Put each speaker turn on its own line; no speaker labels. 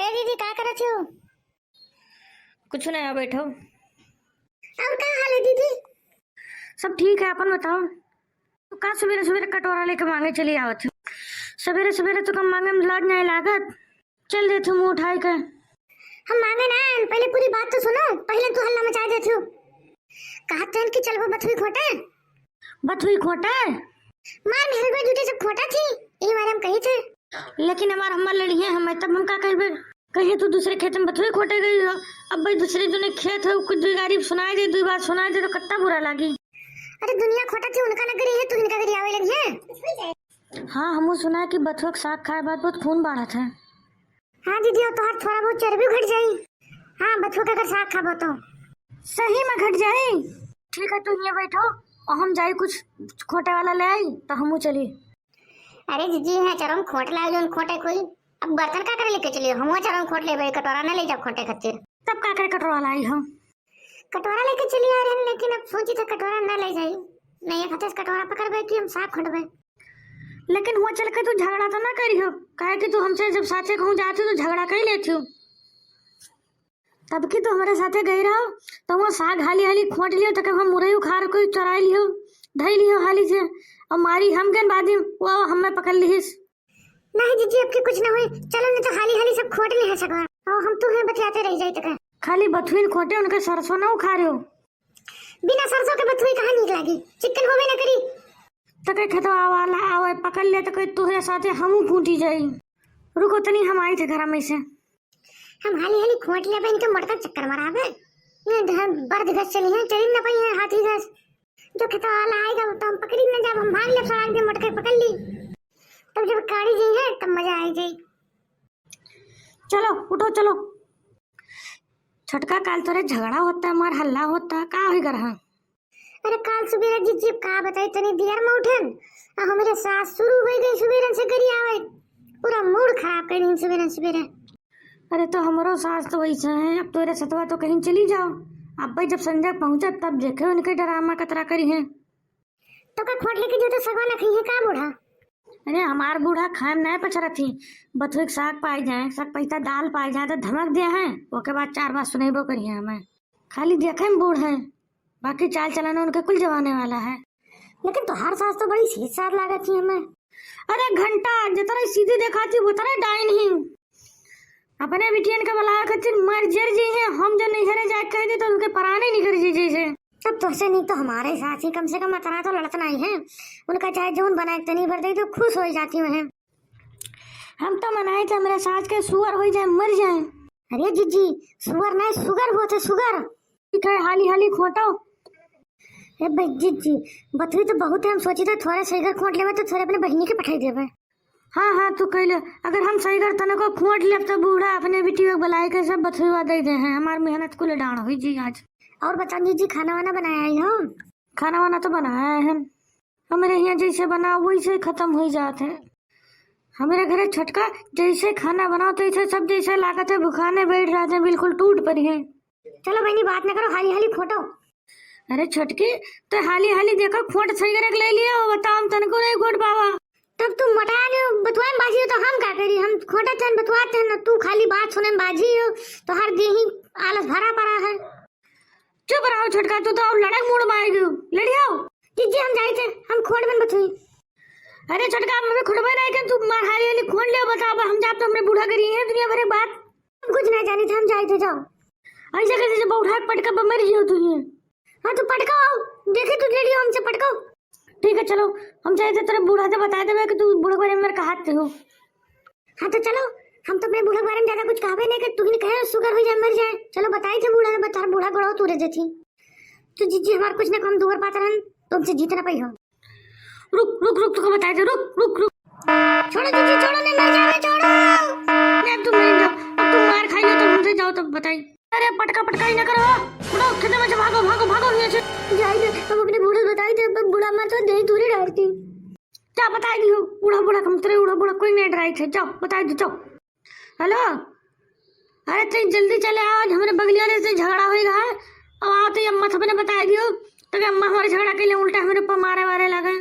ए दीदी का करत हो?
कुछ नहीं, यहाँ बैठो।
और का हाल है दीदी?
सब ठीक है, अपन बताओ। तो का सवेरे सवेरे कटोरा लेके मांगे चली आवत हो? सवेरे सवेरे तो कम मांगे में लाज नहीं लागत। चल दे तू मुंह उठाई के।
हम मांगे ना, पहले पूरी बात तो सुनो। पहले तू हल्ला मचा देती हो। कहते हैं कि चल वो बथुई खोटा।
बथुई खोटा
मार मेरे को झूठे सब खोटा थी, ये बार हम कही थे।
लेकिन हमार हमार लड़ी है, हमें तब हम का कहबे। कहिए तू दूसरे खेत में बथुई खोटे गई हो। अब भाई दूसरे जो खेत है कुछ दो गाड़ी सुनाई दे, दो बात सुनाई दे तो कितना बुरा लगी।
अरे दुनिया खोटा थी, उनका नगरी है, तू इनका नगरी आवे लगी है।
हाँ, हमू सुना है कि बथुआ का साग खाए बाद बहुत खून बढ़त है।
हाँ दीदी, और तो थोड़ा बहुत चर्बी घट जाई। हाँ, बथुआ का अगर साग खाबो तो
सही में घट जाए। ठीक है, तू ये बैठो और हम जाई कुछ खोटे वाला ले आई तो हमू चली।
अरे दीदी है चरम खोट ला जो खोटे कोई। अब बर्तन का करे लेके चलिए, हम चरम खोट ले कटोरा ना ले जाओ खोटे खातिर।
तब का करे कटोरा लाई हम?
कटोरा लेके चली आ रहे हैं, लेकिन अब सोची तो कटोरा ना ले जाई। नहीं खाते कटोरा पकड़बे कि हम साग खोटबे।
लेकिन हुआ चल के तू झगड़ा तो ना करी हो, काहे कि तू हमसे जब साथे कहूँ जाती तो झगड़ा कर लेती हो। तब की तो हमारे साथे गई रहो तो वो साग हाली हाली खोट लियो तो कब हम मुरई उखाड़ कोई चुरा लियो, धई लियो हाली से और मारी हम गन बादी वो हमें पकड़ लिहिस।
नहीं दीदी, अब की कुछ ना हुई। चलो नहीं तो हाली हाली सब खोट ली है सगवा, और हम तुम्हें बतियाते रह जाई तक।
खाली बथुइन खोटे, उनके सरसों ना उखाड़े हो।
बिना सरसों के बथुई कहाँ नीक लागी, चिकन होवे ना करी।
तो कहीं खतवा वाला आवे पकड़ ले तो कहीं तुहरे साथे हमू फूटी जाई। रुको तनी, हम आई थे घर में से।
हम हाली हाली खोट ले बहन के मटका चक्कर माराबे। ये बर्द घस चली है, चली ना पाई है हाथी घस। जो खतवा वाला आएगा तो हम पकड़ी ना, जब हम भाग ले सड़क दे मटके पकड़ ली, तब जब काड़ी जी है तब मजा आई जाई।
चलो उठो चलो। छटका काल तोरे झगड़ा होता है, मार हल्ला होता है, का होई गरहा?
अरे काल सुबेरे जी का बताई तनी दियर में उठन और हमारे सास शुरू हो गई सुबेरे से करी आवे, पूरा मूड खराब कर दी सुबेरे सुबेरे।
अरे तो हमारो सास तो वैसे है। अब तोरे सतवा तो कहीं चली जाओ। अब भाई जब संजय पहुंचे तब देखे उनके ड्रामा कतरा करी है।
तो का खोट लेके जो तो सगवा ना खई है का बूढ़ा?
अरे हमार बूढ़ा खाए में नहीं पछरा थी। बथुए के साग पाई जाए, साग पैसा दाल पाई जाए तो धमक दिया है, उसके बाद 4 बार सुनेबो करी है। हमें खाली देखे में बूढ़ है, बाकी चाल चलाना उनके कुल जवाने वाला है।
लेकिन तोहार सास तो बड़ी सीधी साथ लागत थी हमें।
अरे घंटा जितना सीधी दिखाती उतना डाइन ही। अपने बिटियन का बला खातिर मर जर जी है, हम जो नहीं घरे जाके कह दी तो उनके पराने निकल जी जैसे।
तब तो से नहीं तो हमारे साथ ही कम से कम इतना तो लड़तना ही है। उनका चाहे जून बनाए तनी भर दे तो खुश हो जाती है।
हम तो मनाए थे मेरे सास के सुअर हो जाए मर जाए।
अरे जीजी, सुअर नहीं सुगर होते सुगर।
ठीक है, हाली हाली खोटो।
भाई जीजी बथुई तो बहुत है, हम सोची थे थोड़े सही घर खोट लेवे तो थोड़े अपने बहनी के पठाई देवे।
हाँ हाँ तू कह ले, अगर हम सही कर तने को खोट ले तो बूढ़ा अपने बेटी को बुलाई के सब बथुआ दे दे हैं। हमार मेहनत को ले डाण हुई जी आज।
और बता जीजी, खाना वाना बनाया ही हो?
खाना वाना तो बनाया है, हमारे यहाँ जैसे बना वैसे खत्म हो जाते हैं। हमारे घर छटका जैसे खाना बनाओ तो ऐसे सब जैसे लागत है भुखाने बैठ जाते हैं, बिल्कुल टूट पड़ी है।
चलो बहनी बात न करो, हाली हाली खोटो।
अरे छटकी तो हाली हाली देखो खोट सही कर ले लिया, बताओ हम तनको नहीं खोट पावा।
तब तुम मटा ले बतुआ में बाजी हो तो हम क्या करी? हम खोटे थे बतुआ थे ना, तू खाली बात सुने में बाजी हो तो हर देही आलस भरा पड़ा है।
चुप रहो छटका, तू तो लड़क मूड में आएगी। लड़ी आओ
जीजी, हम जाए थे, हम खोट बन बथुई।
अरे छटका मम्मी खुटबे नहीं के तू मार हाली हाली खोट ले, बता हम जाप तो हमने बूढ़ा करी है दुनिया भर बात।
कुछ नहीं जानी थे, हम जाए थे। जाओ
ऐसे कैसे जब उठा पटका मर जियो तू ये।
हाँ तो पटकाओ, देखे तू लेडी हमसे पटकाओ।
ठीक है चलो, हम चाहे तेरे बूढ़ा से बता दे कि तू बूढ़े बारे में कहाते हो।
हाँ तो चलो, हम तो अपने बूढ़े बारे में ज्यादा कुछ कहा नहीं कि तू ही कहे शुगर हो जाए मर जाए। चलो बताई थे बूढ़ा ने, बता बूढ़ा गड़ो तू रह थी तो जीजी हमारे कुछ ना कम दूर पाता रहन तुमसे जीत ना पाई हो।
रुक रुक रुक तुमको बताई थे, रुक रुक रुक।
छोड़ो जीजी, छोड़ो, नहीं मर जाए, छोड़ो।
अब तुम नहीं जाओ, अब तुम मार खाई लो तो हमसे जाओ तब बताई। अरे पटका पटका ही ना करो, उड़ो खेत में से भागो भागो भागो यहाँ से।
जाइए, हम अपने बूढ़े बताई थे, बूढ़ा मर तो दही दूरी डालती।
क्या बताई दी हो? बूढ़ा बूढ़ा कम तेरे बूढ़ा बूढ़ा कोई नहीं डराई थे, जाओ बताई दो जाओ। हेलो, अरे तुम जल्दी चले आओ, हमारे बगलिया से झगड़ा होगा। अब आओ तो अम्मा सबने बताई दियो तो अम्मा हमारे झगड़ा के लिए उल्टा हमारे ऊपर मारे वारे लगे।